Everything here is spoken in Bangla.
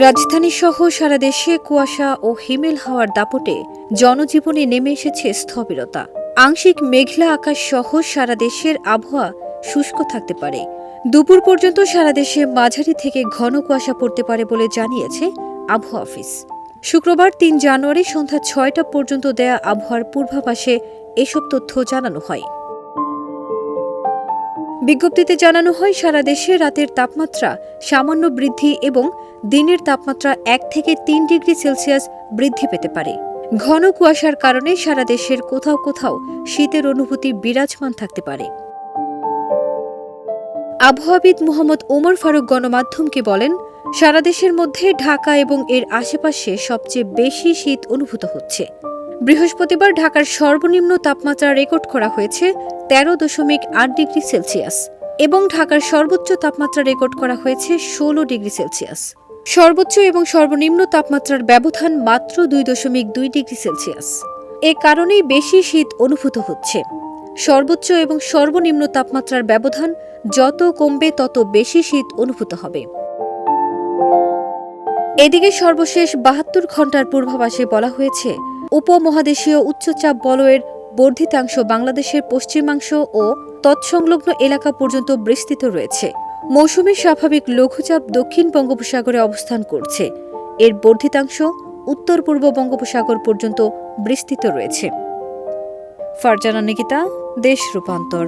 রাজধানী সহ সারা দেশে কুয়াশা ও হিমেল হাওয়ার দাপটে জনজীবনে নেমে এসেছে স্থবিরতা। আংশিক মেঘলা আকাশ সহ সারা দেশের আবহাওয়া শুষ্ক থাকতে পারে। দুপুর পর্যন্ত সারা দেশে মাঝারি থেকে ঘন কুয়াশা পড়তে পারে বলে জানিয়েছে আবহাওয়া অফিস। শুক্রবার ৩ জানুয়ারি সন্ধ্যা ৬টা পর্যন্ত দেয়া আবহাওয়ার পূর্বাভাসে এসব তথ্য জানানো হয়। বিজ্ঞপ্তিতে জানানো হয়, সারা দেশে রাতের তাপমাত্রা সামান্য বৃদ্ধি এবং দিনের তাপমাত্রা ১ থেকে ৩ ডিগ্রি সেলসিয়াস বৃদ্ধি পেতে পারে। ঘন কুয়াশার কারণে সারা দেশের কোথাও কোথাও শীতের অনুভূতি বিরাজমান থাকতে পারে। আবহাওয়াবিদ মোহাম্মদ ওমর ফারুক গণমাধ্যমকে বলেন, সারা দেশের মধ্যে ঢাকা এবং এর আশেপাশে সবচেয়ে বেশি শীত অনুভূত হচ্ছে। বৃহস্পতিবার ঢাকার সর্বনিম্ন তাপমাত্রা রেকর্ড করা হয়েছে ১৩.৮ ডিগ্রি সেলসিয়াস এবং ঢাকার সর্বোচ্চ তাপমাত্রা রেকর্ড করা হয়েছে ১৬ ডিগ্রি সেলসিয়াস। সর্বোচ্চ এবং সর্বনিম্ন তাপমাত্রার ব্যবধান মাত্র ২.২ ডিগ্রি সেলসিয়াস। এ কারণেই বেশি শীত অনুভূত হচ্ছে। সর্বোচ্চ এবং সর্বনিম্ন তাপমাত্রার ব্যবধান যত কমবে তত বেশি শীত অনুভূত হবে। এদিকে সর্বশেষ ৭২ ঘণ্টার পূর্বাভাসে বলা হয়েছে, উপমহাদেশীয় উচ্চচাপ বলয়ের বর্ধিতাংশ বাংলাদেশের পশ্চিমাংশ ও তৎসংলগ্ন এলাকা পর্যন্ত বিস্তৃত রয়েছে। মৌসুমী স্বাভাবিক লঘুচাপ দক্ষিণ বঙ্গোপসাগরে অবস্থান করছে। এর বর্ধিতাংশ উত্তর পূর্ব বঙ্গোপসাগর পর্যন্ত বিস্তৃত রয়েছে। ফারজানা নিকিতা, দেশ রূপান্তর।